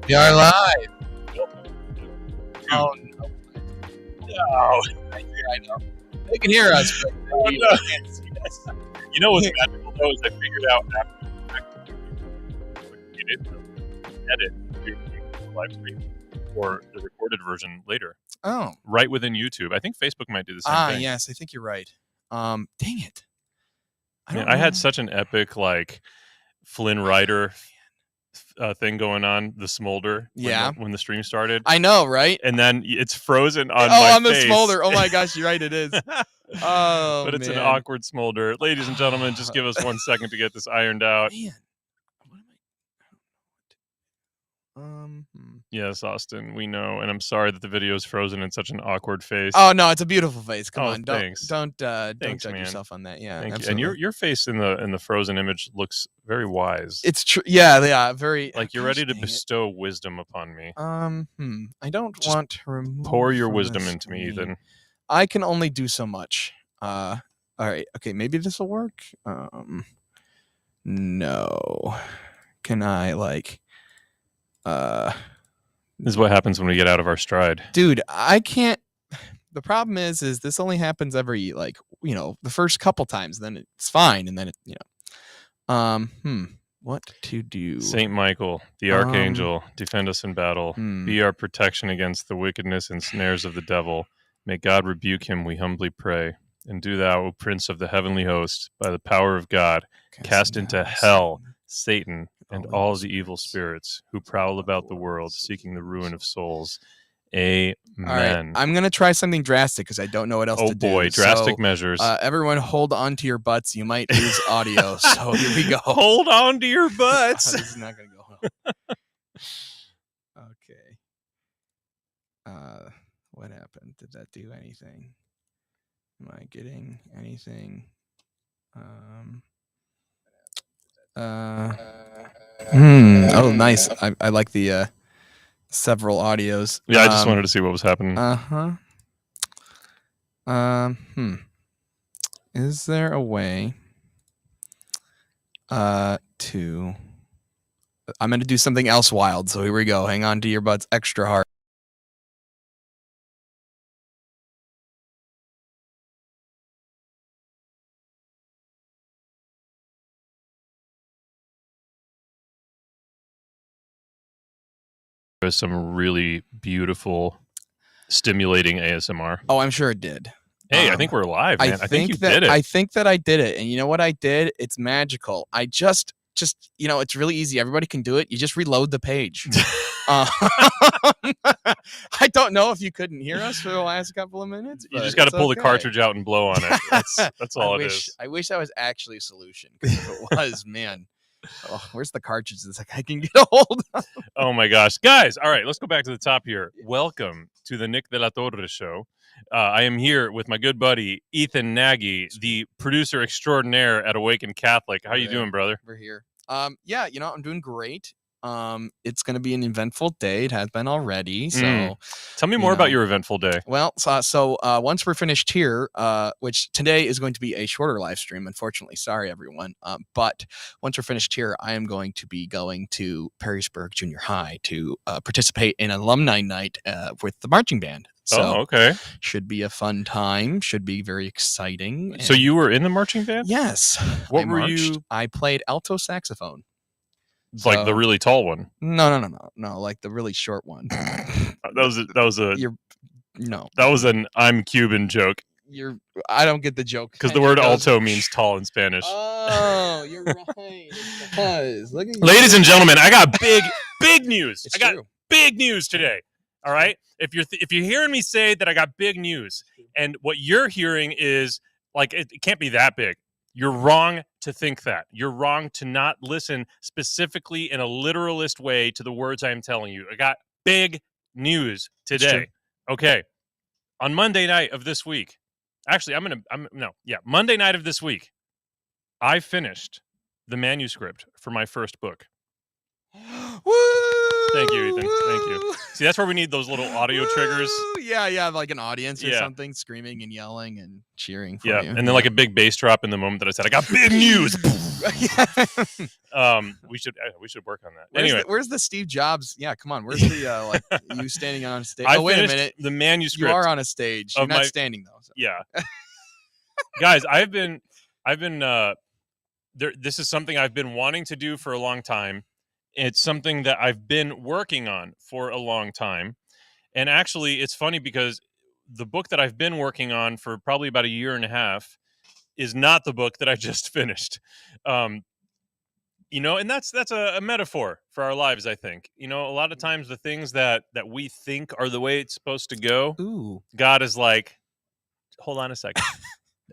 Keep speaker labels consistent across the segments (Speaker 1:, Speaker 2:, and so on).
Speaker 1: We are live.
Speaker 2: Oh,
Speaker 1: no. I know. They can hear us, but they can't see us.
Speaker 2: You know what's magical though is I figured out after edit the live stream or the recorded version later.
Speaker 1: Oh,
Speaker 2: right within YouTube. I think Facebook might do the same thing.
Speaker 1: Yes, I think you're right. Dang it!
Speaker 2: I had such an epic Flynn Rider thing going on, the smolder. When the stream started.
Speaker 1: I know, right?
Speaker 2: And then it's frozen on my
Speaker 1: on the
Speaker 2: face.
Speaker 1: smolder. Oh my gosh, you're right. It is. Oh,
Speaker 2: but it's
Speaker 1: man.
Speaker 2: an awkward smolder. Ladies and gentlemen, just give us 1 second to get this ironed out.
Speaker 1: Man, what am I?
Speaker 2: Yes, Austin, we know, and I'm sorry that the video is frozen in such an awkward face.
Speaker 1: Oh no, it's a beautiful face. Come on,
Speaker 2: thanks.
Speaker 1: Don't
Speaker 2: Thanks,
Speaker 1: judge
Speaker 2: man.
Speaker 1: yourself on that. Yeah,
Speaker 2: thank
Speaker 1: absolutely.
Speaker 2: you. And your face in the frozen image looks very wise.
Speaker 1: It's true. Yeah, very.
Speaker 2: Like you're ready to bestow wisdom upon me.
Speaker 1: I don't want to remove.
Speaker 2: Pour your wisdom into me, Ethan.
Speaker 1: I can only do so much. All right. Okay. Maybe this will work. No. Can I
Speaker 2: This is what happens when we get out of our stride.
Speaker 1: Dude, I can't. The problem is this only happens every the first couple times. Then it's fine, and then what to do?
Speaker 2: Saint Michael, the archangel, defend us in battle. Be our protection against the wickedness and snares of the devil. May God rebuke him, we humbly pray. And do thou, O Prince of the heavenly host, by the power of God, cast into hell Satan and all the evil spirits who prowl about the world, seeking the ruin of souls. Amen.
Speaker 1: All right, I'm going to try something drastic because I don't know what else to do.
Speaker 2: Oh boy, drastic measures.
Speaker 1: Everyone hold on to your butts. You might lose audio. So here we go.
Speaker 2: Hold on to your butts.
Speaker 1: This is not going to go well. Okay. What happened? Did that do anything? Am I getting anything? Oh, nice. I like the several audios.
Speaker 2: Yeah, I just wanted to see what was happening.
Speaker 1: Is there a way to... I'm going to do something else wild, so here we go. Hang on to your butts extra hard.
Speaker 2: There's some really beautiful, stimulating ASMR.
Speaker 1: Oh, I'm sure it did.
Speaker 2: Hey, I think we're live, man. I think you did it.
Speaker 1: I think that I did it. And you know what I did? It's magical. I just it's really easy. Everybody can do it. You just reload the page. I don't know if you couldn't hear us for the last couple of minutes.
Speaker 2: You just got to pull the cartridge out and blow on it. That's all it is.
Speaker 1: I wish that was actually a solution. Because if it was, man. Oh, where's the cartridge that I can get a hold of?
Speaker 2: Oh my gosh. Guys, all right, let's go back to the top here. Welcome to the Nick de la Torre show. I am here with my good buddy, Ethan Nagy, the producer extraordinaire at Awakened Catholic. How you doing, brother?
Speaker 1: We're here. Yeah, I'm doing great. It's going to be an eventful day. It has been already. So
Speaker 2: tell me more about your eventful day.
Speaker 1: Well, so once we're finished here, which today is going to be a shorter live stream, unfortunately. Sorry, everyone. But once we're finished here, I am going to be going to Perrysburg Junior High to participate in alumni night with the marching band. So,
Speaker 2: okay.
Speaker 1: Should be a fun time. Should be very exciting.
Speaker 2: So you were in the marching band?
Speaker 1: Yes.
Speaker 2: What were you?
Speaker 1: I played alto saxophone.
Speaker 2: Like the really tall one?
Speaker 1: No, like the really short one.
Speaker 2: That was an I'm Cuban joke.
Speaker 1: I don't get the joke.
Speaker 2: Because the word alto means tall in Spanish.
Speaker 1: Oh, you're right. It does. Look at you.
Speaker 2: Ladies and gentlemen, I got big news.
Speaker 1: It's
Speaker 2: got
Speaker 1: true.
Speaker 2: Big news today. All right? If you're hearing me say that I got big news, and what you're hearing is it can't be that big. You're wrong to think that. You're wrong to not listen specifically in a literalist way to the words I am telling you. I got big news today. Okay. On Monday night of this week, actually, Monday night of this week, I finished the manuscript for my first book.
Speaker 1: Woo!
Speaker 2: Thank you, Ethan. Thank you. See, that's where we need those little audio triggers.
Speaker 1: Yeah, like an audience or something screaming and yelling and cheering for you.
Speaker 2: And then like a big bass drop in the moment that I said, I got big news. We should work on that.
Speaker 1: Where's
Speaker 2: Anyway,
Speaker 1: where's the Steve Jobs? Yeah, come on. Where's the like you standing on stage?
Speaker 2: I
Speaker 1: Oh, wait a
Speaker 2: finished
Speaker 1: minute.
Speaker 2: the manuscript.
Speaker 1: You are on a stage. You're not standing though. So.
Speaker 2: Yeah. Guys, I've been this is something I've been wanting to do for a long time. It's something that I've been working on for a long time. And actually, it's funny because the book that I've been working on for probably about a year and a half is not the book that I just finished. And that's a metaphor for our lives, I think. A lot of times the things that we think are the way it's supposed to go,
Speaker 1: Ooh.
Speaker 2: God is like, hold on a second.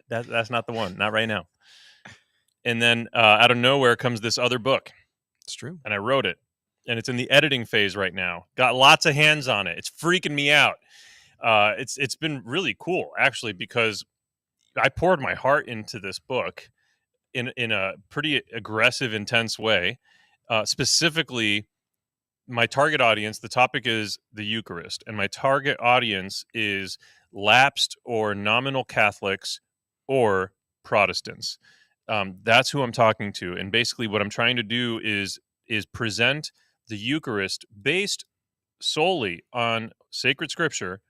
Speaker 2: That's not the one, not right now. And then out of nowhere comes this other book.
Speaker 1: It's true.
Speaker 2: And I wrote it. And it's in the editing phase right now. Got lots of hands on it. It's freaking me out. It's been really cool, actually, because I poured my heart into this book in a pretty aggressive, intense way. Specifically, my target audience, the topic is the Eucharist. And my target audience is lapsed or nominal Catholics or Protestants. That's who I'm talking to. And basically what I'm trying to do is present the Eucharist based solely on sacred scripture,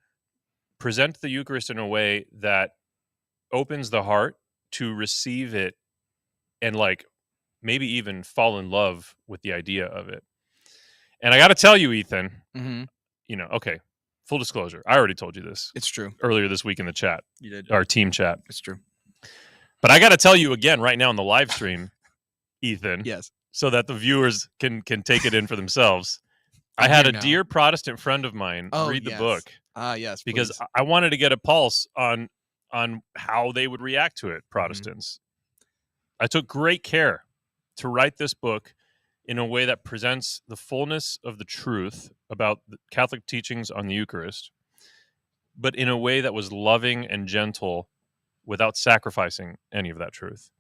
Speaker 2: present the Eucharist in a way that opens the heart to receive it and like maybe even fall in love with the idea of it. And I got to tell you, Ethan, okay, full disclosure. I already told you this.
Speaker 1: It's true.
Speaker 2: Earlier this week in the chat.
Speaker 1: You did.
Speaker 2: Our team chat.
Speaker 1: It's true.
Speaker 2: But I got to tell you again right now in the live stream, Ethan.
Speaker 1: Yes.
Speaker 2: So that the viewers can take it in for themselves. I had a dear Protestant friend of mine read the book.
Speaker 1: Yes.
Speaker 2: Because I wanted to get a pulse on how they would react to it, Protestants. I took great care to write this book in a way that presents the fullness of the truth about the Catholic teachings on the Eucharist, but in a way that was loving and gentle without sacrificing any of that truth.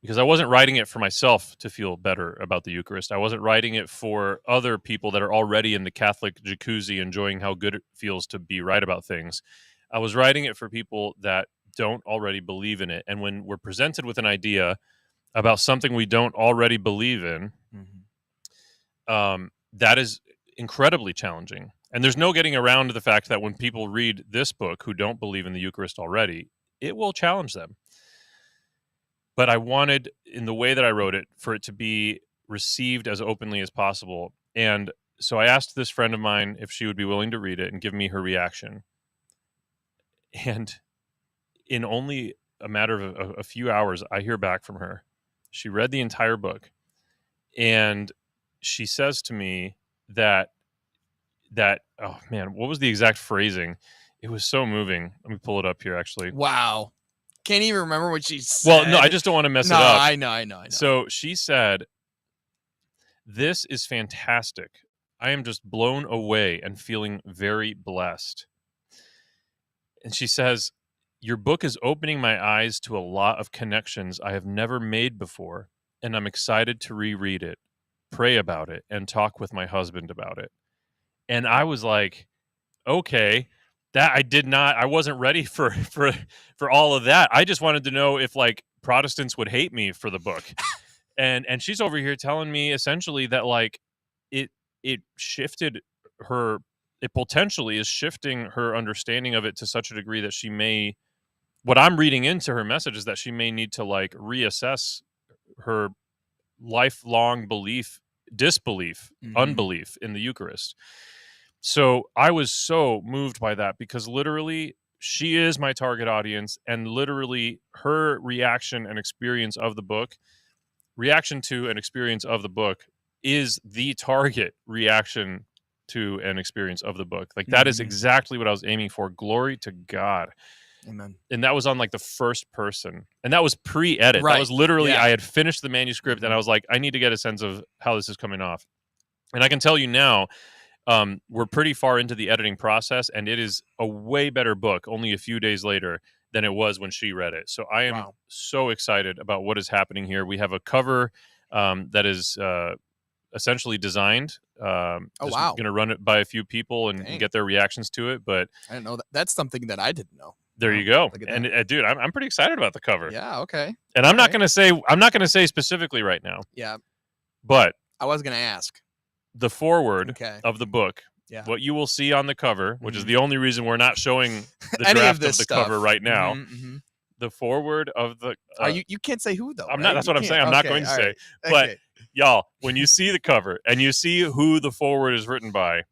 Speaker 2: Because I wasn't writing it for myself to feel better about the Eucharist. I wasn't writing it for other people that are already in the Catholic jacuzzi enjoying how good it feels to be right about things. I was writing it for people that don't already believe in it. And when we're presented with an idea about something we don't already believe in, that is incredibly challenging. And there's no getting around the fact that when people read this book who don't believe in the Eucharist already, it will challenge them. But I wanted, in the way that I wrote it, for it to be received as openly as possible. And so I asked this friend of mine if she would be willing to read it and give me her reaction. And in only a matter of a few hours, I hear back from her. She read the entire book. And she says to me that, oh man, what was the exact phrasing? It was so moving. Let me pull it up here, actually.
Speaker 1: Wow. Can't even remember what she said.
Speaker 2: Well, no, I just don't want to mess it up.
Speaker 1: I know.
Speaker 2: So she said, "This is fantastic. I am just blown away and feeling very blessed." And she says, "Your book is opening my eyes to a lot of connections I have never made before, and I'm excited to reread it, pray about it, and talk with my husband about it." And I was like, okay. That I wasn't ready for all of that. I just wanted to know if like Protestants would hate me for the book. and she's over here telling me essentially that like it shifted her, it potentially is shifting her understanding of it to such a degree that she may, what I'm reading into her message is that she may need to like reassess her lifelong disbelief, unbelief in the Eucharist. So I was so moved by that because literally she is my target audience, and literally her reaction to and experience of the book is the target reaction to an experience of the book. Like that is exactly what I was aiming for. Glory to God.
Speaker 1: Amen.
Speaker 2: And that was on like the first person, and that was pre-edit. Right. That was literally, I had finished the manuscript and I was like, I need to get a sense of how this is coming off. And I can tell you now, we're pretty far into the editing process, and it is a way better book only a few days later than it was when she read it. So I am so excited about what is happening here. We have a cover that is essentially designed. Going to run it by a few people and get their reactions to it. But
Speaker 1: I didn't know that. That's something that I didn't know.
Speaker 2: There you go.
Speaker 1: Look at
Speaker 2: And
Speaker 1: that.
Speaker 2: dude, I'm pretty excited about the cover.
Speaker 1: Yeah. Okay.
Speaker 2: And I'm not gonna say specifically right now.
Speaker 1: Yeah.
Speaker 2: But
Speaker 1: I was gonna ask
Speaker 2: the foreword
Speaker 1: Okay.
Speaker 2: of the book.
Speaker 1: Yeah.
Speaker 2: What you will see on the cover, which is the only reason we're not showing the
Speaker 1: Any
Speaker 2: draft
Speaker 1: of this
Speaker 2: the
Speaker 1: stuff.
Speaker 2: cover right now.
Speaker 1: Mm-hmm.
Speaker 2: The foreword of the
Speaker 1: You can't say who though.
Speaker 2: I'm
Speaker 1: right?
Speaker 2: not. That's what I'm saying. I'm not going to say.
Speaker 1: Right.
Speaker 2: But
Speaker 1: Okay.
Speaker 2: y'all, when you see the cover and you see who the foreword is written by,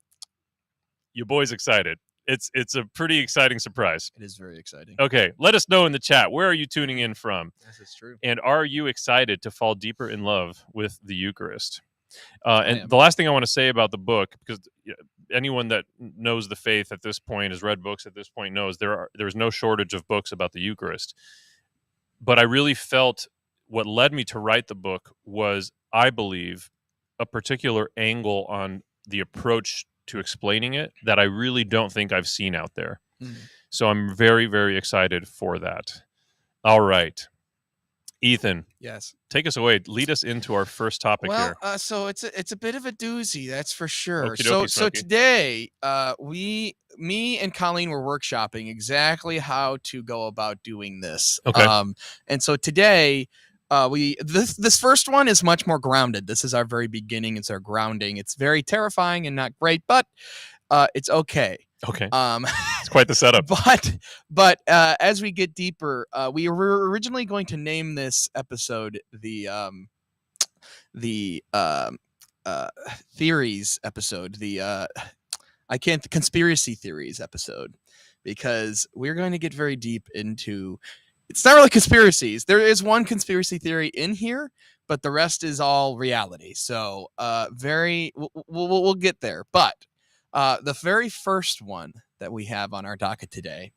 Speaker 2: your boy's excited. It's a pretty exciting surprise.
Speaker 1: It is very exciting.
Speaker 2: Okay, let us know in the chat. Where are you tuning in from?
Speaker 1: This is true.
Speaker 2: And are you excited to fall deeper in love with the Eucharist? And the last thing I want to say about the book, because anyone that knows the faith at this point, has read books at this point, knows there's no shortage of books about the Eucharist. But I really felt what led me to write the book was, I believe, a particular angle on the approach to explaining it that I really don't think I've seen out there. So I'm very, very excited for that. All right. Ethan.
Speaker 1: Yes.
Speaker 2: Take us away. Lead us into our first topic here.
Speaker 1: So it's a bit of a doozy, that's for sure.
Speaker 2: Okey-dokey,
Speaker 1: So
Speaker 2: Smokey.
Speaker 1: today, me and Colleen were workshopping exactly how to go about doing this.
Speaker 2: Okay.
Speaker 1: And so today, this first one is much more grounded. This is our very beginning. It's our grounding. It's very terrifying and not great, but it's okay.
Speaker 2: Okay. It's quite the setup.
Speaker 1: But as we get deeper, we were originally going to name this episode the theories episode, the conspiracy theories episode, because we're going to get very deep into. It's not really conspiracies. There is one conspiracy theory in here, but the rest is all reality. So we'll get there, but. The very first one that we have on our docket today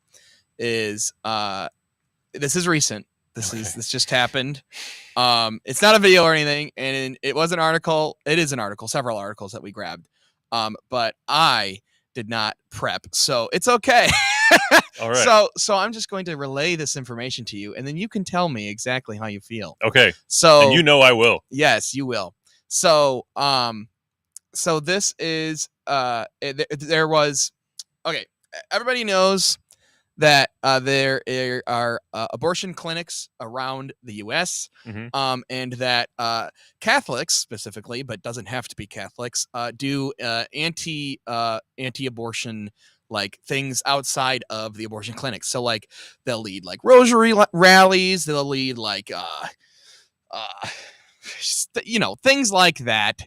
Speaker 1: is this is recent. This just happened. It's not a video or anything, and it was an article. It is an article, several articles that we grabbed. But I did not prep, so it's okay.
Speaker 2: All right.
Speaker 1: So I'm just going to relay this information to you, and then you can tell me exactly how you feel.
Speaker 2: Okay.
Speaker 1: So
Speaker 2: and I will.
Speaker 1: Yes, you will. So So this is there was okay. Everybody knows that there are abortion clinics around the U.S. And that Catholics specifically, but doesn't have to be Catholics, do anti-abortion like things outside of the abortion clinics. So like they'll lead like rosary rallies. They'll lead like things like that.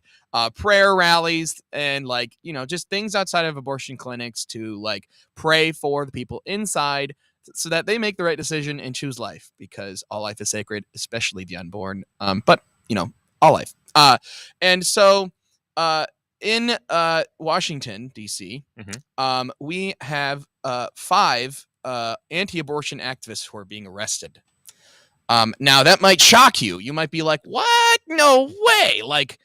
Speaker 1: Prayer rallies and like, just things outside of abortion clinics to like pray for the people inside so that they make the right decision and choose life, because all life is sacred, especially the unborn. But all life. And so in Washington, D.C., we have 5 anti-abortion activists who are being arrested. Now that might shock you. You might be like, what? No way. Like,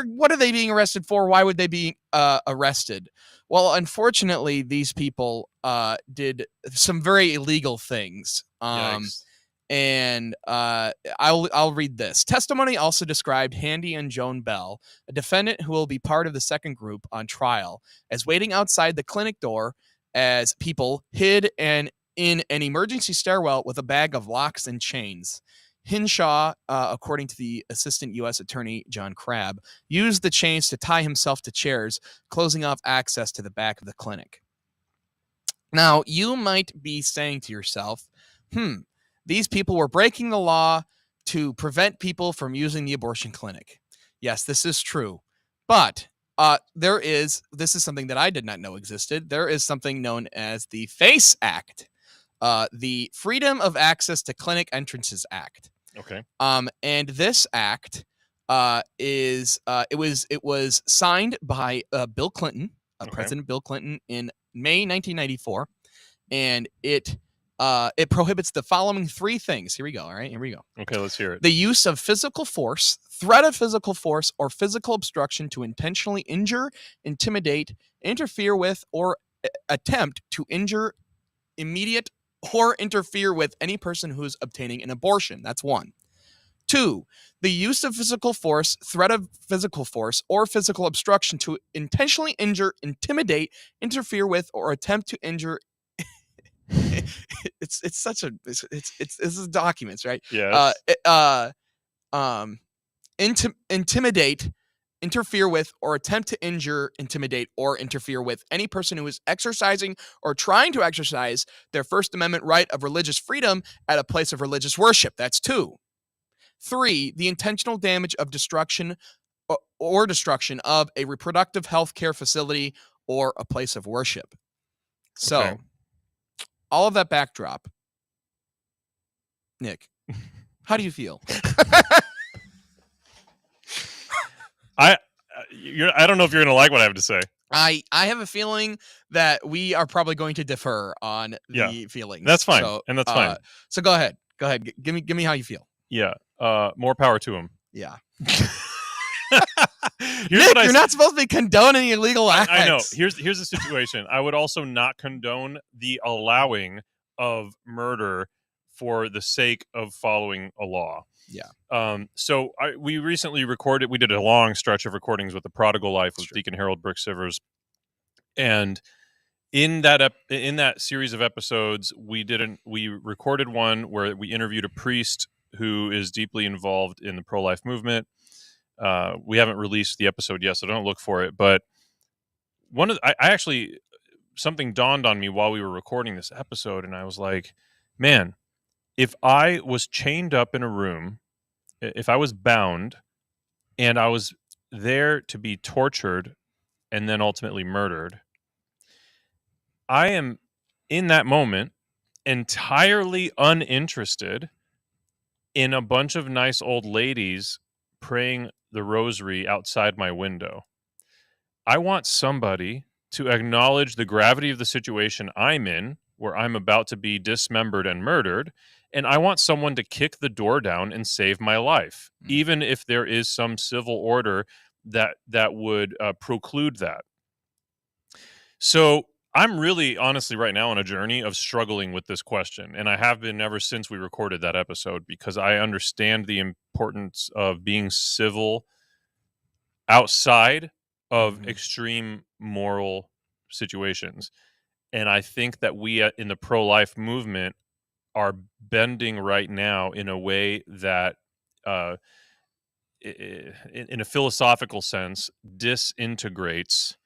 Speaker 1: what are they being arrested for? Why would they be arrested? Well, unfortunately, these people did some very illegal things. And I'll read this. Testimony also described Handy and Joan Bell, a defendant who will be part of the second group on trial, as waiting outside the clinic door as people hid in an emergency stairwell with a bag of locks and chains. Hinshaw, according to the Assistant U.S. Attorney John Crabb, used the chains to tie himself to chairs, closing off access to the back of the clinic. Now, you might be saying to yourself, these people were breaking the law to prevent people from using the abortion clinic. Yes, this is true. But this is something that I did not know existed. There is something known as the FACE Act, the Freedom of Access to Clinic Entrances Act.
Speaker 2: Okay.
Speaker 1: And this act it was signed by Bill Clinton, President Bill Clinton, in May 1994, and it prohibits the following 3 things. Here we go. All right, here we go.
Speaker 2: Okay, let's hear it.
Speaker 1: The use of physical force, threat of physical force, or physical obstruction to intentionally injure, intimidate, interfere with, or attempt to injure, immediate, or interfere with any person who is obtaining an abortion. That's 1. 2, the use of physical force, threat of physical force, or physical obstruction to intentionally injure, intimidate, interfere with, or attempt to injure, it's such a it's this is documents, right?
Speaker 2: Yes.
Speaker 1: Intimidate, interfere with, or attempt to injure, intimidate, or interfere with any person who is exercising or trying to exercise their First Amendment right of religious freedom at a place of religious worship. That's 2. 3, the intentional damage of destruction or destruction of a reproductive health care facility or a place of worship. So,
Speaker 2: Okay.
Speaker 1: all of that backdrop, Nick, how do you feel?
Speaker 2: I don't know if you're gonna like what I have to say.
Speaker 1: I have a feeling that we are probably going to differ on the feelings.
Speaker 2: That's fine,
Speaker 1: So,
Speaker 2: and that's fine.
Speaker 1: So go ahead. Give me how you feel.
Speaker 2: Yeah. More power to him.
Speaker 1: Yeah.
Speaker 2: Nick,
Speaker 1: you're not supposed to be condoning illegal acts.
Speaker 2: I know. Here's the situation. I would also not condone the allowing of murder for the sake of following a law.
Speaker 1: Yeah.
Speaker 2: So we recently recorded. We did a long stretch of recordings with the Prodigal Life with Deacon Harold Brick-Sivers, and in that series of episodes, we recorded one where we interviewed a priest who is deeply involved in the pro-life movement. We haven't released the episode yet, so don't look for it. But I actually, something dawned on me while we were recording this episode, and I was like, man, if I was chained up in a room, if I was bound, and I was there to be tortured and then ultimately murdered, I am in that moment entirely uninterested in a bunch of nice old ladies praying the rosary outside my window. I want somebody to acknowledge the gravity of the situation I'm in, where I'm about to be dismembered and murdered, and I want someone to kick the door down and save my life, even if there is some civil order that would preclude that. So I'm really, honestly, right now on a journey of struggling with this question, and I have been ever since we recorded that episode, because I understand the importance of being civil outside of extreme moral situations. And I think that we in the pro-life movement are bending right now in a way that, in a philosophical sense, disintegrates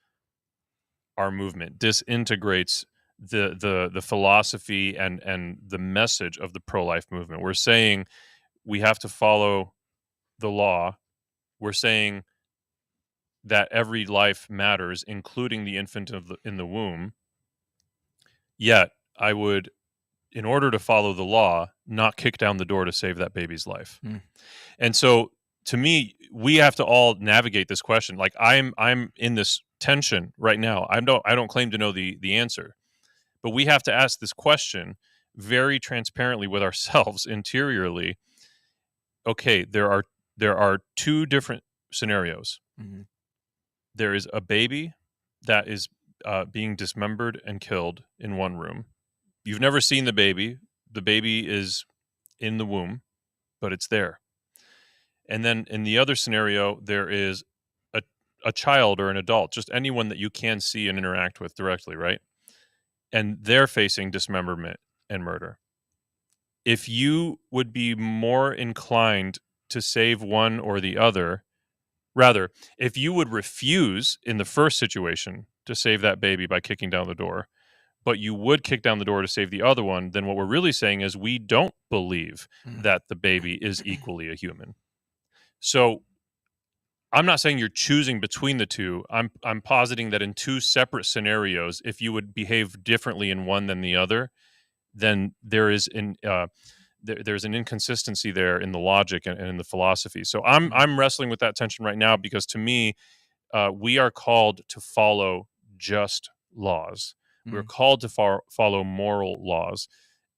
Speaker 2: our movement, disintegrates the philosophy and the message of the pro-life movement. We're saying we have to follow the law. We're saying that every life matters, including the infant in the womb. Yet, I would, in order to follow the law, not kick down the door to save that baby's life. And so, to me, we have to all navigate this question. Like I'm in this tension right now. I don't claim to know the answer, but we have to ask this question very transparently with ourselves interiorly. Okay, there are 2 different scenarios. There is a baby that is being dismembered and killed in one room. You've never seen the baby. The baby is in the womb, but it's there. And then in the other scenario, there is a child or an adult, just anyone that you can see and interact with directly, right? And they're facing dismemberment and murder. If you would be more inclined to save one or the other, rather, if you would refuse in the first situation to save that baby by kicking down the door, but you would kick down the door to save the other one, then what we're really saying is we don't believe that the baby is equally a human. So I'm not saying you're choosing between the two. I'm positing that in 2 separate scenarios, if you would behave differently in one than the other, then there's an inconsistency there in the logic and in the philosophy. So I'm wrestling with that tension right now, because to me, we are called to follow just laws. We're called to follow moral laws,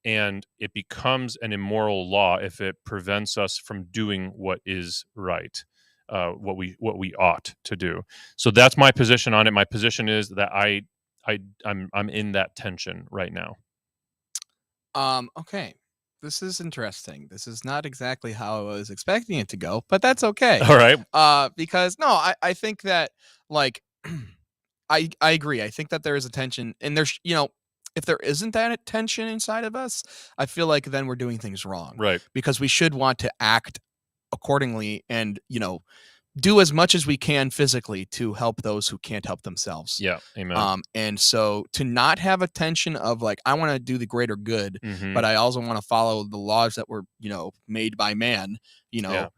Speaker 2: and it becomes an immoral law if it prevents us from doing what is right. What we ought to do. So that's my position on it. My position is that I'm in that tension right now.
Speaker 1: Okay. This is interesting. This is not exactly how I was expecting it to go, but that's okay.
Speaker 2: All right.
Speaker 1: Because no, I think that, like, I agree. I think that there is a tension, and there's, if there isn't that tension inside of us, I feel like then we're doing things wrong.
Speaker 2: Right.
Speaker 1: Because we should want to act accordingly and, do as much as we can physically to help those who can't help themselves.
Speaker 2: Yeah. Amen.
Speaker 1: And so to not have a tension of like, I want to do the greater good,
Speaker 2: Mhm.
Speaker 1: but I also want to follow the laws that were, made by man,
Speaker 2: Yeah.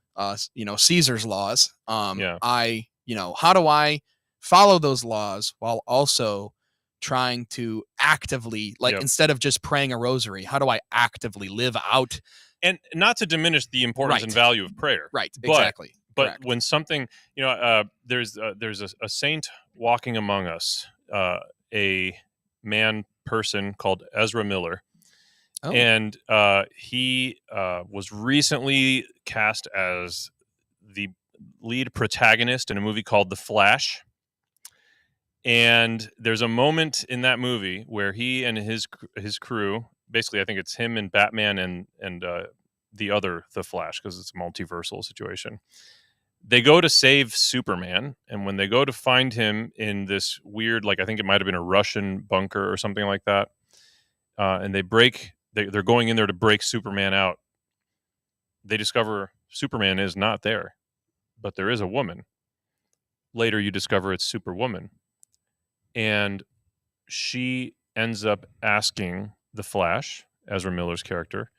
Speaker 1: Caesar's laws.
Speaker 2: Yeah.
Speaker 1: How do I follow those laws while also trying to actively, like,
Speaker 2: Yep.
Speaker 1: instead of just praying a rosary, how do I actively live out?
Speaker 2: And not to diminish the importance and
Speaker 1: Right.
Speaker 2: value of prayer.
Speaker 1: Right.
Speaker 2: But-
Speaker 1: Exactly.
Speaker 2: But
Speaker 1: Correct.
Speaker 2: when something, there's a saint walking among us, a person called Ezra Miller.
Speaker 1: Oh.
Speaker 2: And he was recently cast as the lead protagonist in a movie called The Flash. And there's a moment in that movie where he and his crew, basically I think it's him and Batman and the Flash, because it's a multiversal situation. They go to save Superman, and when they go to find him in this weird, like I think it might have been a Russian bunker or something like that, and they're going in there to break Superman out. They discover Superman is not there, but there is a woman. Later, you discover it's Superwoman, and she ends up asking the Flash, Ezra Miller's character,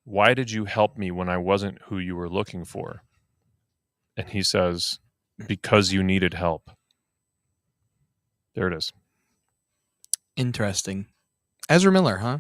Speaker 2: "Why did you help me when I wasn't who you were looking for?" And he says, "Because you needed help." There it is.
Speaker 1: Interesting. Ezra Miller, huh?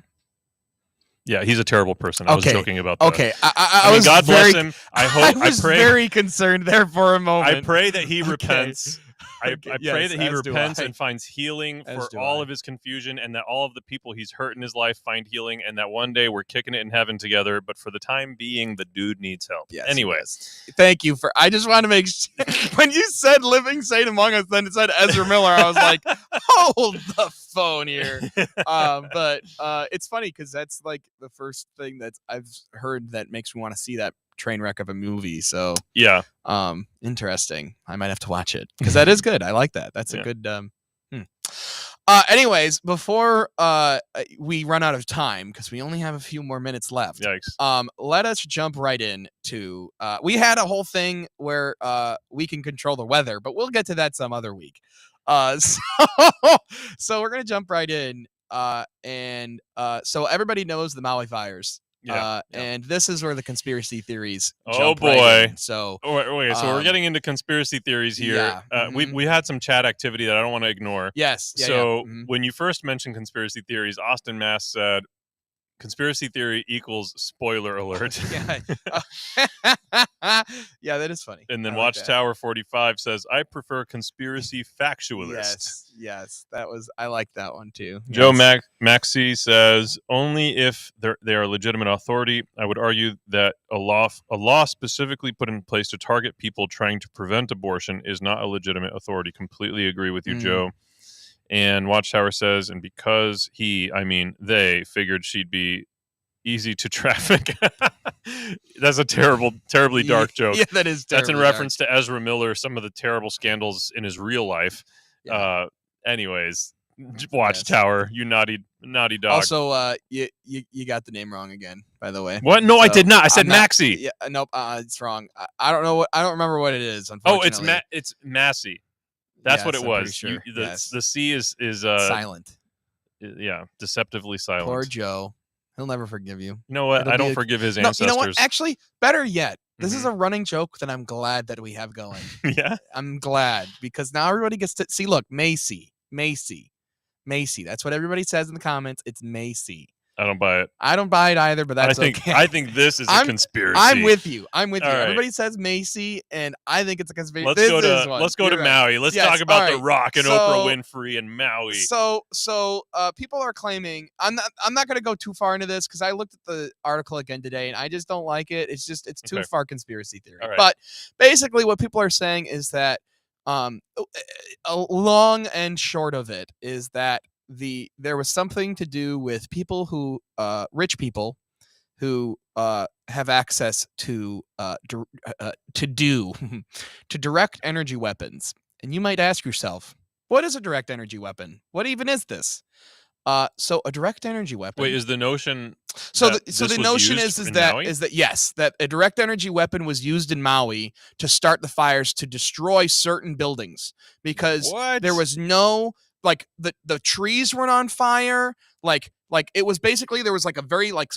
Speaker 2: Yeah, he's a terrible person. I was
Speaker 1: Okay.
Speaker 2: joking about that.
Speaker 1: Okay. I
Speaker 2: I mean,
Speaker 1: was
Speaker 2: God
Speaker 1: very,
Speaker 2: bless him. I hope.
Speaker 1: I was
Speaker 2: pray.
Speaker 1: very concerned there for a moment.
Speaker 2: I pray that he
Speaker 1: Okay.
Speaker 2: repents. I
Speaker 1: Okay,
Speaker 2: pray
Speaker 1: yes,
Speaker 2: that he
Speaker 1: as do
Speaker 2: repents
Speaker 1: I.
Speaker 2: and finds healing
Speaker 1: As
Speaker 2: for
Speaker 1: do
Speaker 2: all
Speaker 1: I.
Speaker 2: of his confusion, and that all of the people he's hurt in his life find healing, and that one day we're kicking it in heaven together. But for the time being, the dude needs help.
Speaker 1: Yes,
Speaker 2: Anyway,
Speaker 1: yes. Thank you for. I just want to make sure. When you said "living saint among us," then it said Ezra Miller. I was like, hold the phone here. But it's funny because that's like the first thing that I've heard that makes me want to see that train wreck of a movie. So
Speaker 2: yeah,
Speaker 1: interesting. I might have to watch it because that is good. I like that. That's a
Speaker 2: Yeah.
Speaker 1: good. Anyways, before we run out of time, because we only have a few more minutes left.
Speaker 2: yikes.
Speaker 1: Let us jump right in to. We had a whole thing where we can control the weather, but we'll get to that some other week. So we're gonna jump right in. So everybody knows the Maui fires.
Speaker 2: Yeah.
Speaker 1: And this is where the conspiracy theories.
Speaker 2: Oh,
Speaker 1: jump
Speaker 2: boy.
Speaker 1: Right in. So
Speaker 2: Wait, so we're getting into conspiracy theories here.
Speaker 1: Yeah.
Speaker 2: We had some chat activity that I don't want to ignore.
Speaker 1: yes. Yeah,
Speaker 2: So
Speaker 1: yeah.
Speaker 2: when you first mentioned conspiracy theories, Austin Mass said, "Conspiracy theory equals spoiler alert."
Speaker 1: Yeah. Yeah, that is funny.
Speaker 2: And then
Speaker 1: I like that.
Speaker 2: Watchtower 45 says, "I prefer conspiracy factualists."
Speaker 1: Yes, that was. I like that one too.
Speaker 2: Joe
Speaker 1: Yes.
Speaker 2: Maxey says, "Only if they are legitimate authority. I would argue that a law specifically put in place to target people trying to prevent abortion is not a legitimate authority." Completely agree with you,
Speaker 1: Mm.
Speaker 2: Joe. And Watchtower says, "And because they figured she'd be easy to traffic." That's a terribly dark joke.
Speaker 1: Yeah, that is.
Speaker 2: That's in
Speaker 1: terribly
Speaker 2: reference to Ezra Miller, some of the terrible scandals in his real life.
Speaker 1: Yeah.
Speaker 2: Anyways, Watchtower, you naughty dog.
Speaker 1: dark. Also, you got the name wrong again, by the way.
Speaker 2: What? No, I
Speaker 1: So,
Speaker 2: did not. I said
Speaker 1: I'm not-
Speaker 2: Maxey.
Speaker 1: Yeah, nope. It's wrong. I don't know I don't remember what it is.
Speaker 2: Oh,
Speaker 1: Unfortunately.
Speaker 2: it's Massey. That's what
Speaker 1: Yes,
Speaker 2: it
Speaker 1: I'm pretty
Speaker 2: was.
Speaker 1: sure. Yes.
Speaker 2: The C is
Speaker 1: silent.
Speaker 2: yeah, deceptively silent.
Speaker 1: Poor Joe. He'll never forgive you.
Speaker 2: You know what?
Speaker 1: It'll
Speaker 2: I
Speaker 1: be
Speaker 2: don't
Speaker 1: a-
Speaker 2: forgive his
Speaker 1: No,
Speaker 2: ancestors.
Speaker 1: you know what? Actually, better yet, this is
Speaker 2: Mhm.
Speaker 1: a running joke that I'm glad that we have going.
Speaker 2: Yeah.
Speaker 1: I'm glad because now everybody gets to see. Look, Macy. That's what everybody says in the comments. It's Macy.
Speaker 2: I don't buy it.
Speaker 1: I don't buy it either, but that's okay.
Speaker 2: I think this is a conspiracy.
Speaker 1: I'm with you. All right.
Speaker 2: Everybody
Speaker 1: says Macy, and I think it's a conspiracy.
Speaker 2: Let's
Speaker 1: This
Speaker 2: go
Speaker 1: is
Speaker 2: to
Speaker 1: one.
Speaker 2: let's go to
Speaker 1: You're right.
Speaker 2: Maui. Let's
Speaker 1: Yes,
Speaker 2: talk about
Speaker 1: all
Speaker 2: The
Speaker 1: right.
Speaker 2: Rock and
Speaker 1: So-
Speaker 2: Oprah Winfrey and Maui.
Speaker 1: So people are claiming. I'm not going to go too far into this because I looked at the article again today, and I just don't like it. It's too
Speaker 2: Okay.
Speaker 1: far conspiracy theory.
Speaker 2: All right.
Speaker 1: But basically, what people are saying is that a long and short of it is that there was something to do with people who rich people who have access to direct energy weapons. And you might ask yourself, what is a direct energy weapon? What even is this? So a direct energy weapon.
Speaker 2: Wait, is the notion
Speaker 1: So
Speaker 2: that
Speaker 1: the
Speaker 2: this was
Speaker 1: notion
Speaker 2: used
Speaker 1: is
Speaker 2: in
Speaker 1: that
Speaker 2: Maui?
Speaker 1: yes, that a direct energy weapon was used in Maui to start the fires to destroy certain buildings because
Speaker 2: What?
Speaker 1: there was no like the trees weren't on fire. Like it was basically there was like a very like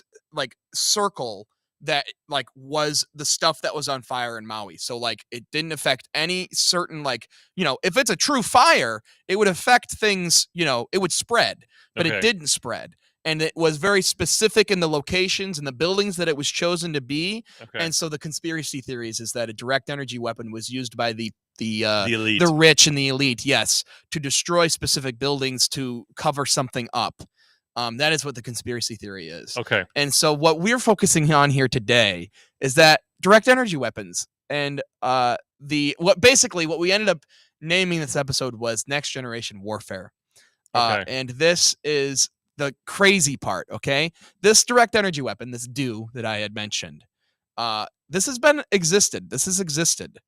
Speaker 1: circle that like was the stuff that was on fire in Maui. So like it didn't affect any certain like, if it's a true fire, it would affect things, it would spread, but it
Speaker 2: Okay.
Speaker 1: didn't spread. And it was very specific in the locations and the buildings that it was chosen to be.
Speaker 2: Okay.
Speaker 1: And so the conspiracy theories is that a direct energy weapon was used by the
Speaker 2: elite.
Speaker 1: the rich and the elite, yes, to destroy specific buildings to cover something up. That is what the conspiracy theory is.
Speaker 2: Okay.
Speaker 1: And so what we're focusing on here today is that direct energy weapons and what we ended up naming this episode was Next Generation Warfare.
Speaker 2: Okay.
Speaker 1: And this is the crazy part, okay? This direct energy weapon, this DEW that I had mentioned, this has existed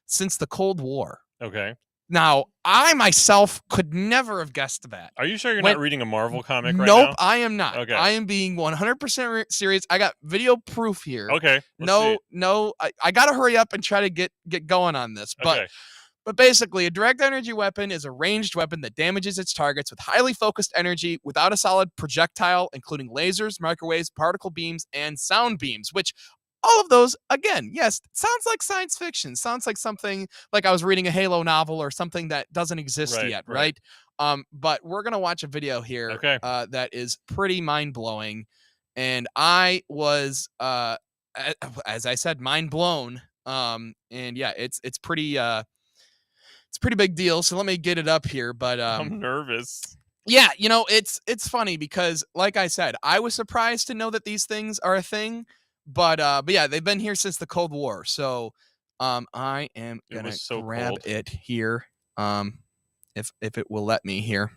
Speaker 1: since the Cold War.
Speaker 2: Okay.
Speaker 1: Now, I myself could never have guessed that.
Speaker 2: Are you sure you're not reading a Marvel comic right
Speaker 1: Nope,
Speaker 2: now?
Speaker 1: I am not.
Speaker 2: Okay.
Speaker 1: I am being 100% serious. I got video proof here.
Speaker 2: Okay.
Speaker 1: I got to hurry up and try to get going on this.
Speaker 2: Okay.
Speaker 1: But basically, a direct energy weapon is a ranged weapon that damages its targets with highly focused energy without a solid projectile, including lasers, microwaves, particle beams, and sound beams, which all of those, again, yes, sounds like science fiction. Sounds like something like I was reading a Halo novel or something that doesn't exist yet, right? But we're going to watch a video here that is pretty mind-blowing. And I was, as I said, mind-blown. And yeah, it's pretty... it's a pretty big deal, so let me get it up here. But
Speaker 2: I'm nervous.
Speaker 1: Yeah, it's funny because, like I said, I was surprised to know that these things are a thing. But yeah, they've been here since the Cold War. So I am gonna grab it here. If it will let me here.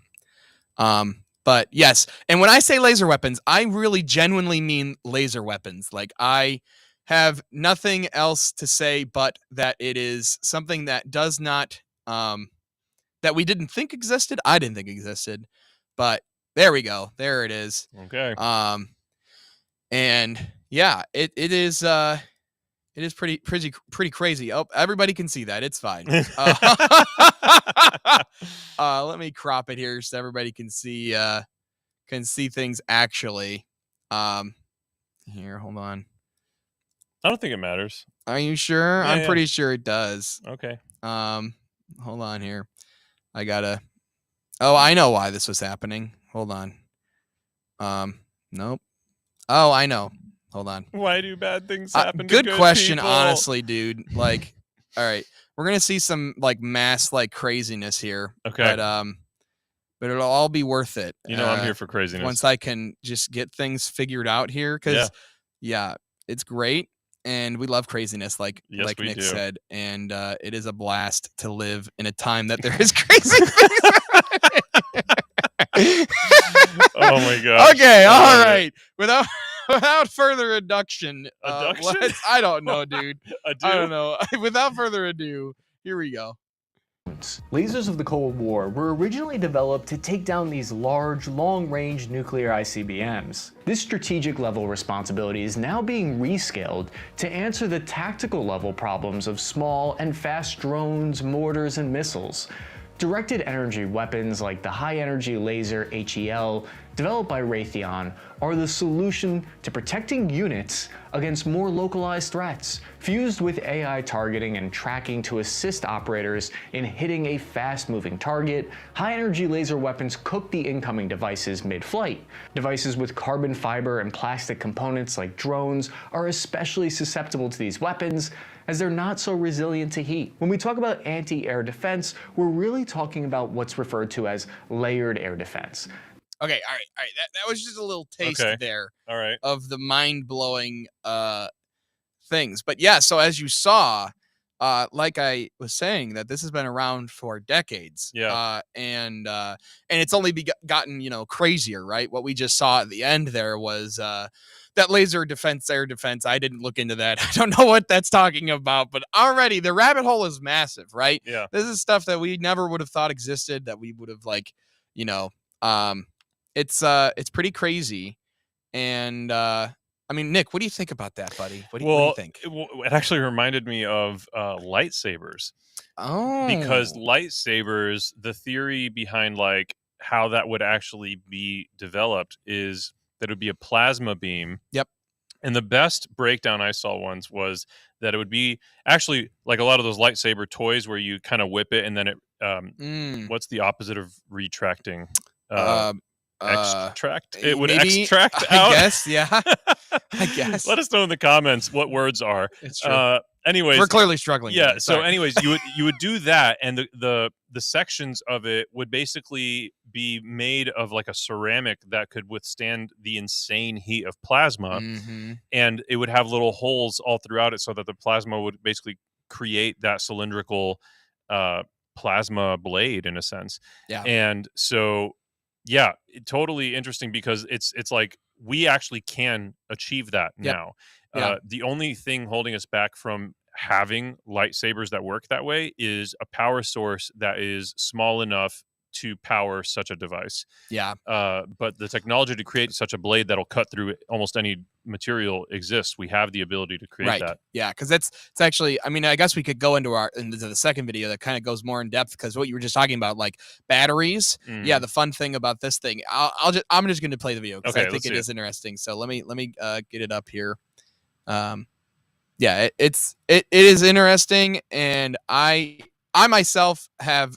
Speaker 1: But yes, and when I say laser weapons, I really genuinely mean laser weapons. Like I have nothing else to say but that it is something that does not that we didn't think existed. I didn't think existed, but there we go. There it is.
Speaker 2: Okay.
Speaker 1: And yeah, it is pretty crazy. Oh, everybody can see that. It's fine. Let me crop it here so everybody can see things actually. Here, hold on.
Speaker 2: I don't think it matters.
Speaker 1: Are you sure? I'm pretty sure it does.
Speaker 2: Okay.
Speaker 1: Hold on here. I gotta. Oh, I know why this was happening. Hold on. Nope. Oh, I know. Hold on.
Speaker 2: Why do bad things happen?
Speaker 1: Good
Speaker 2: to good
Speaker 1: question,
Speaker 2: people?
Speaker 1: honestly, dude. Like, all right, we're gonna see some like mass like craziness here.
Speaker 2: Okay.
Speaker 1: But it'll all be worth it.
Speaker 2: I'm here for craziness.
Speaker 1: Once I can just get things figured out here, because yeah, it's great. And we love craziness, like Nick said, and it is a blast to live in a time that there is crazy things.
Speaker 2: Oh my god!
Speaker 1: Okay, all right. Without further induction, I don't know, dude. I don't know. Without further ado, here we go.
Speaker 3: Lasers of the Cold War were originally developed to take down these large, long-range nuclear ICBMs. This strategic level responsibility is now being rescaled to answer the tactical level problems of small and fast drones, mortars, and missiles. Directed energy weapons like the high-energy laser HEL, developed by Raytheon, are the solution to protecting units against more localized threats, fused with AI targeting and tracking to assist operators in hitting a fast-moving target. High-energy laser weapons cook the incoming devices mid-flight. Devices with carbon fiber and plastic components like drones are especially susceptible to these weapons, as they're not so resilient to heat. When we talk about anti-air defense, we're really talking about what's referred to as layered air defense.
Speaker 1: Okay, all right. That was just a little taste there of the mind-blowing things. But yeah, so as you saw, like I was saying, that this has been around for decades.
Speaker 2: Yeah.
Speaker 1: And it's only gotten, crazier, right? What we just saw at the end there was that laser defense, air defense. I didn't look into that. I don't know what that's talking about, but already the rabbit hole is massive, right?
Speaker 2: Yeah.
Speaker 1: This is stuff that we never would have thought existed, that we would have it's pretty crazy. And I mean, Nick, what do you think about that, buddy? What do you think?
Speaker 2: It actually reminded me of lightsabers. Because
Speaker 1: Oh,
Speaker 2: lightsabers, the theory behind like how that would actually be developed is that it would be a plasma beam.
Speaker 1: yep.
Speaker 2: And the best breakdown I saw once was that it would be actually like a lot of those lightsaber toys where you kind of whip it and then it what's the opposite of retracting?
Speaker 1: Um,
Speaker 2: Extract. It would
Speaker 1: maybe,
Speaker 2: extract
Speaker 1: I
Speaker 2: out.
Speaker 1: guess, yeah. I guess.
Speaker 2: Let us know in the comments what words are.
Speaker 1: It's true.
Speaker 2: Anyways,
Speaker 1: We're clearly struggling.
Speaker 2: yeah.
Speaker 1: Today.
Speaker 2: So,
Speaker 1: Sorry.
Speaker 2: anyways, you would do that, and the sections of it would basically be made of like a ceramic that could withstand the insane heat of plasma, and it would have little holes all throughout it, so that the plasma would basically create that cylindrical plasma blade in a sense.
Speaker 1: Yeah.
Speaker 2: And so, yeah, totally interesting because it's like we actually can achieve that now.
Speaker 1: Yeah.
Speaker 2: The only thing holding us back from having lightsabers that work that way is a power source that is small enough to power such a device.
Speaker 1: Yeah.
Speaker 2: But the technology to create such a blade that'll cut through almost any material exists. We have the ability to create that.
Speaker 1: Yeah, because it's actually. I mean, I guess we could go into the second video that kind of goes more in depth because what you were just talking about, like batteries. Yeah, the fun thing about this thing, I'm just going to play the video because I think it is interesting. So let me get it up here. Yeah, it is interesting, and I myself have,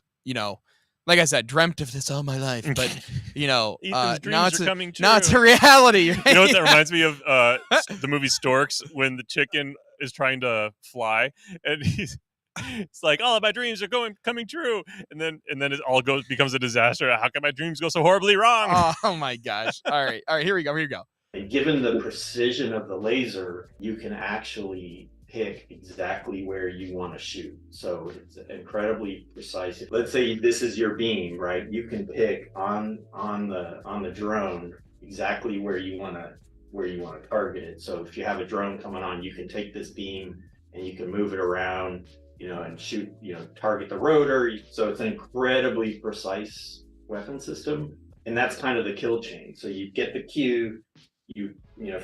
Speaker 1: like I said, dreamt of this all my life, but now it's a reality. Right?
Speaker 2: You know what that reminds me of? The movie Storks, when the chicken is trying to fly, and it's like all of my dreams are coming true, and then it all becomes a disaster. How can my dreams go so horribly wrong?
Speaker 1: Oh my gosh! All right, here we go.
Speaker 4: Given the precision of the laser, you can actually pick exactly where you want to shoot. So it's incredibly precise. Let's say this is your beam, right? You can pick on the drone exactly where you want to target it. So if you have a drone coming on, you can take this beam and you can move it around, and shoot, target the rotor. So it's an incredibly precise weapon system. And that's kind of the kill chain. So you get the cue,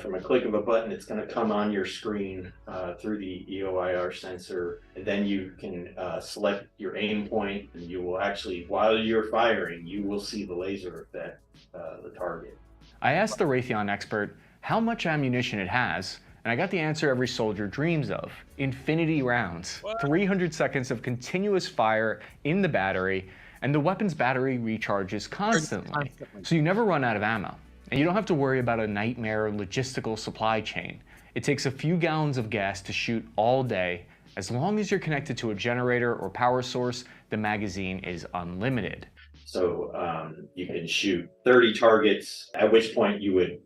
Speaker 4: from a click of a button, it's going to come on your screen through the EOIR sensor, and then you can select your aim point, and you will actually, while you're firing, you will see the laser affect the target.
Speaker 3: I asked the Raytheon expert how much ammunition it has, and I got the answer every soldier dreams of: infinity rounds. What? 300 seconds of continuous fire in the battery, and the weapon's battery recharges constantly, so you never run out of ammo. And you don't have to worry about a nightmare logistical supply chain. It takes a few gallons of gas to shoot all day. As long as you're connected to a generator or power source, the magazine is unlimited.
Speaker 4: So you can shoot 30 targets, at which point you would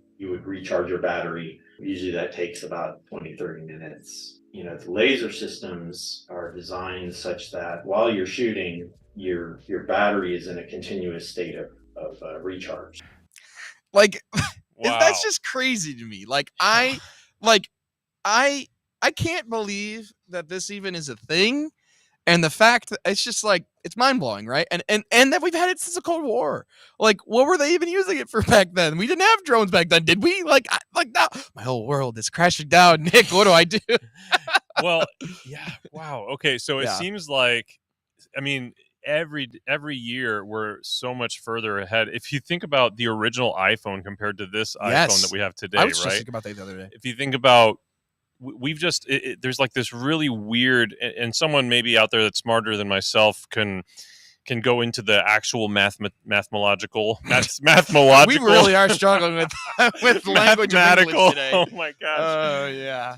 Speaker 4: recharge your battery. Usually that takes about 20-30 minutes. The laser systems are designed such that while you're shooting, your battery is in a continuous state of recharge.
Speaker 1: Like,
Speaker 2: wow.
Speaker 1: That's just crazy to me. I can't believe that this even is a thing. And the fact that it's just like, it's mind blowing, right? And that we've had it since the Cold War. Like, what were they even using it for back then? We didn't have drones back then, did we? Like now, my whole world is crashing down. Nick, what do I do?
Speaker 2: Well, yeah, wow. Okay, so it seems like, I mean, every year we're so much further ahead. If you think about the original iPhone compared to this iPhone that we have today,
Speaker 1: I was
Speaker 2: right?
Speaker 1: just thinking about that the other day.
Speaker 2: If you think about, we've just there's like this really weird, and someone maybe out there that's smarter than myself can go into the actual mathematical.
Speaker 1: We really are struggling with language of English today.
Speaker 2: Oh my gosh.
Speaker 1: Oh yeah.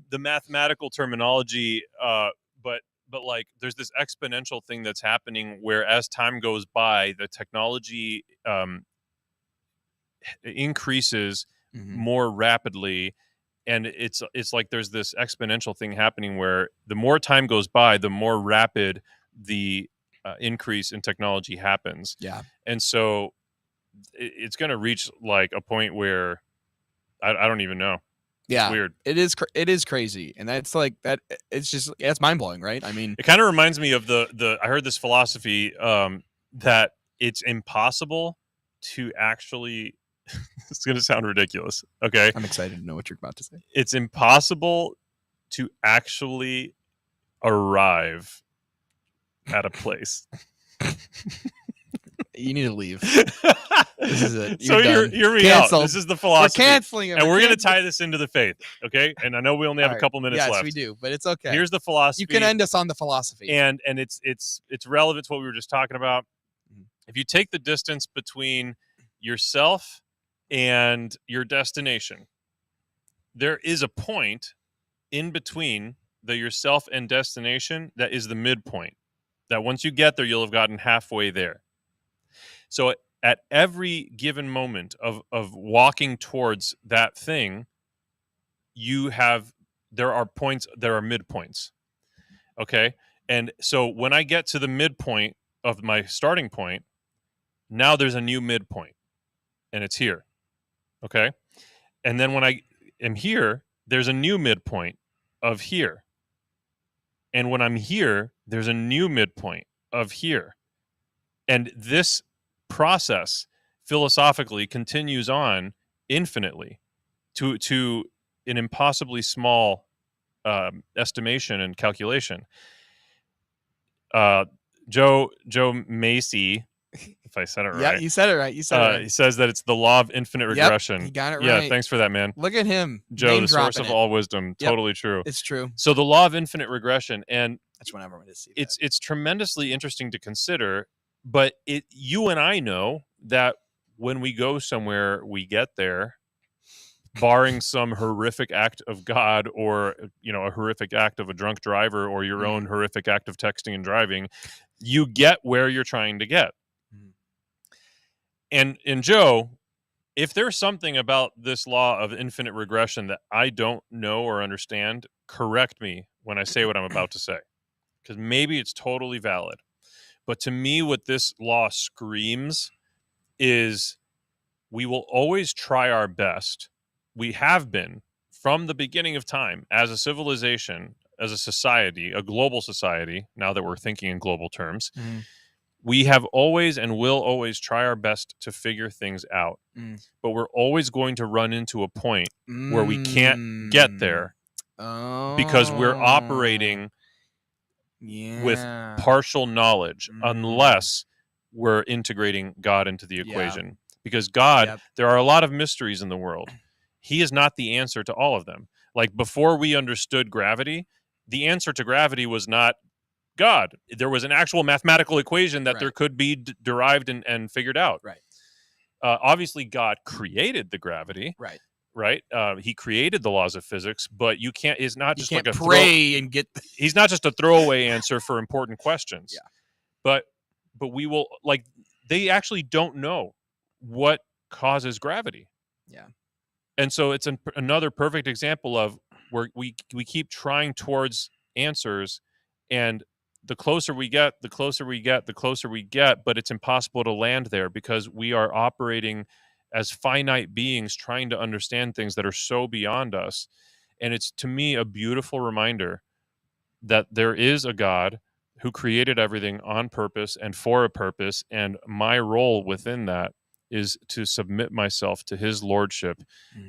Speaker 2: The mathematical terminology, but like there's this exponential thing that's happening where as time goes by, the technology increases more rapidly, and it's like there's this exponential thing happening where the more time goes by, the more rapid the increase in technology happens.
Speaker 1: Yeah.
Speaker 2: And so it's going to reach like a point where I don't even know.
Speaker 1: Yeah,
Speaker 2: it's weird.
Speaker 1: It is crazy, and that's like that. It's just it's mind blowing, right? I mean,
Speaker 2: it kind of reminds me of the I heard this philosophy that it's impossible to actually it's going to sound ridiculous, okay?
Speaker 1: I'm excited to know what you're about to say.
Speaker 2: It's impossible to actually arrive at a place.
Speaker 1: You need to leave. This is it.
Speaker 2: So
Speaker 1: You're
Speaker 2: hear me
Speaker 1: Canceled.
Speaker 2: out. This is the
Speaker 1: We're
Speaker 2: philosophy.
Speaker 1: canceling it.
Speaker 2: And we're going to tie this into the faith, okay? And I know we only have
Speaker 1: All
Speaker 2: a
Speaker 1: right.
Speaker 2: couple minutes
Speaker 1: Yes,
Speaker 2: left.
Speaker 1: we do, but it's okay.
Speaker 2: Here's the philosophy.
Speaker 1: You can end us on the philosophy.
Speaker 2: And it's relevant to what we were just talking about. If you take the distance between yourself and your destination, there is a point in between the yourself and destination that is the midpoint. That once you get there, you'll have gotten halfway there. So at every given moment of walking towards that thing, there are midpoints. Okay? And so when I get to the midpoint of my starting point, now there's a new midpoint, and it's here. Okay? And then when I am here, there's a new midpoint of here. And when I'm here, there's a new midpoint of here. And this process philosophically continues on infinitely to an impossibly small estimation and calculation. Joe Macy, if I said it right.
Speaker 1: Yeah, you said it right. You said it right.
Speaker 2: He says that it's the law of infinite regression.
Speaker 1: He got it
Speaker 2: Yeah,
Speaker 1: right.
Speaker 2: thanks for that, man.
Speaker 1: Look at him.
Speaker 2: Joe,
Speaker 1: name
Speaker 2: the source of
Speaker 1: dropping it.
Speaker 2: all wisdom.
Speaker 1: Yep.
Speaker 2: Totally true.
Speaker 1: It's true.
Speaker 2: So the law of infinite regression, and
Speaker 1: That's what I wanted to see.
Speaker 2: it's tremendously interesting to consider, but you and I know that when we go somewhere, we get there, barring some horrific act of God or a horrific act of a drunk driver or your own horrific act of texting and driving, you get where you're trying to get. And Joe, if there's something about this law of infinite regression that I don't know or understand, correct me when I say what I'm about to say, because maybe it's totally valid. But to me, what this law screams is we will always try our best. We have been from the beginning of time as a civilization, as a society, a global society, now that we're thinking in global terms. We have always and will always try our best to figure things out. But we're always going to run into a point where we can't get there because we're operating with partial knowledge unless we're integrating God into the equation. Because God, there are a lot of mysteries in the world. He is not the answer to all of them. Like before we understood gravity, the answer to gravity was not God. There was an actual mathematical equation that there could be derived and figured out. Obviously, God created the gravity. Right. He created the laws of physics, but you can't. It's not just like a
Speaker 1: pray and get.
Speaker 2: He's not just a throwaway answer for important questions. But we will they actually don't know what causes gravity. And so it's another perfect example of where we keep trying towards answers, and the closer we get, but it's impossible to land there because we are operating as finite beings trying to understand things that are so beyond us. And it's, to me, a beautiful reminder that there is a God who created everything on purpose and for a purpose, and my role within that is to submit myself to his lordship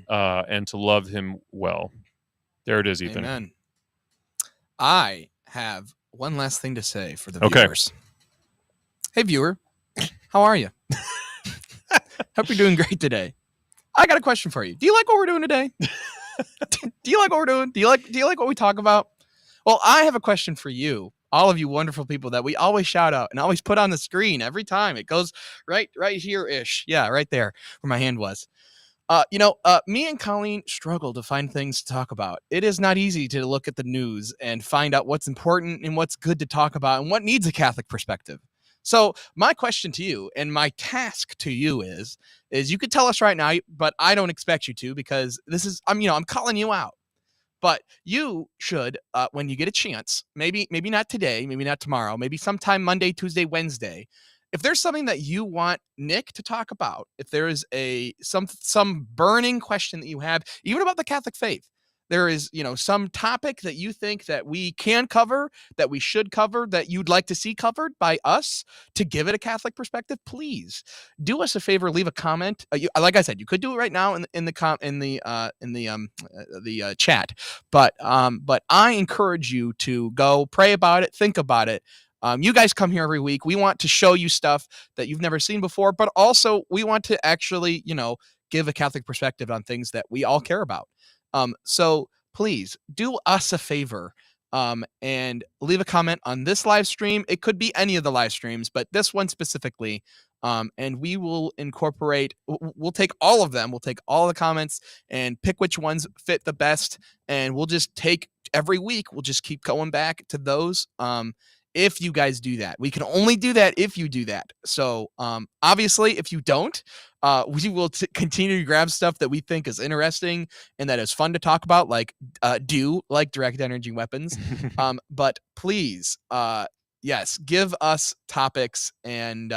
Speaker 2: and to love him well. There it is, Ethan.
Speaker 1: Amen. I have one last thing to say for the viewers. Hey, viewer. How are you? Hope you're doing great today. I got a question for you. Do you like what we're doing today? Do you like what we're doing? Do you like what we talk about? Well, I have a question for you, all of you wonderful people that we always shout out and always put on the screen every time. It goes right here-ish. Yeah, right there where my hand was. Me and Colleen struggle to find things to talk about. It is not easy to look at the news and find out what's important and what's good to talk about and what needs a Catholic perspective. So my question to you and my task to you is you could tell us right now, but I don't expect you to, because I'm calling you out. But you should, when you get a chance, maybe not today, maybe not tomorrow, maybe sometime Monday, Tuesday, Wednesday, if there's something that you want Nick to talk about, if there is some burning question that you have, even about the Catholic faith, there is, some topic that you think that we can cover, that we should cover, that you'd like to see covered by us to give it a Catholic perspective, please do us a favor, leave a comment. Like I said, you could do it right now in the chat, but I encourage you to go pray about it, think about it. You guys come here every week. We want to show you stuff that you've never seen before, but also we want to actually, give a Catholic perspective on things that we all care about. So please do us a favor and leave a comment on this live stream. It could be any of the live streams, but this one specifically. And we will incorporate, we'll take all of them. We'll take all the comments and pick which ones fit the best. And we'll just take every week. We'll just keep going back to those. If you guys do that, we can only do that if you do that. So obviously, if you don't, we will continue to grab stuff that we think is interesting and that is fun to talk about, like direct energy weapons. But please, yes, give us topics and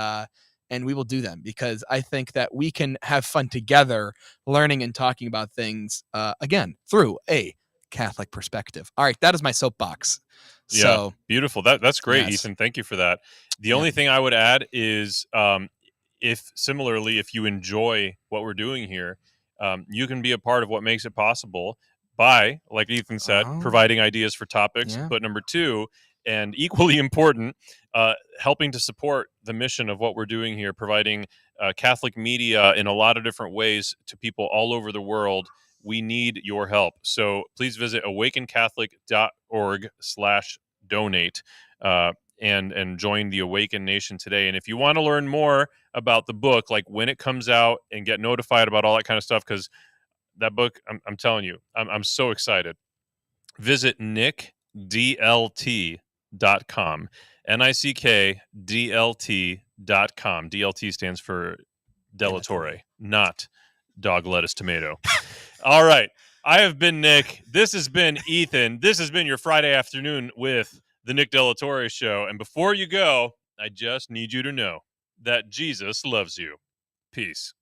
Speaker 1: we will do them, because I think that we can have fun together learning and talking about things, again, through a Catholic perspective. All right, that is my soapbox. So
Speaker 2: beautiful. That's great,
Speaker 1: yes.
Speaker 2: Ethan. Thank you for that. The only thing I would add is, if you enjoy what we're doing here, you can be a part of what makes it possible by, like Ethan said, providing ideas for topics.
Speaker 1: Yeah.
Speaker 2: But number two, and equally important, helping to support the mission of what we're doing here, providing Catholic media in a lot of different ways to people all over the world. We need your help. So please visit awakencatholic.org/donate and join the Awaken Nation today. And if you want to learn more about the book, like when it comes out, and get notified about all that kind of stuff, because that book, I'm telling you, I'm so excited. Visit nickdlt.com, nickdlt.com. DLT stands for Della Torre, not dog lettuce tomato. All right. I have been Nick. This has been Ethan. This has been your Friday afternoon with the Nick Della Torre Show. And before you go, I just need you to know that Jesus loves you. Peace.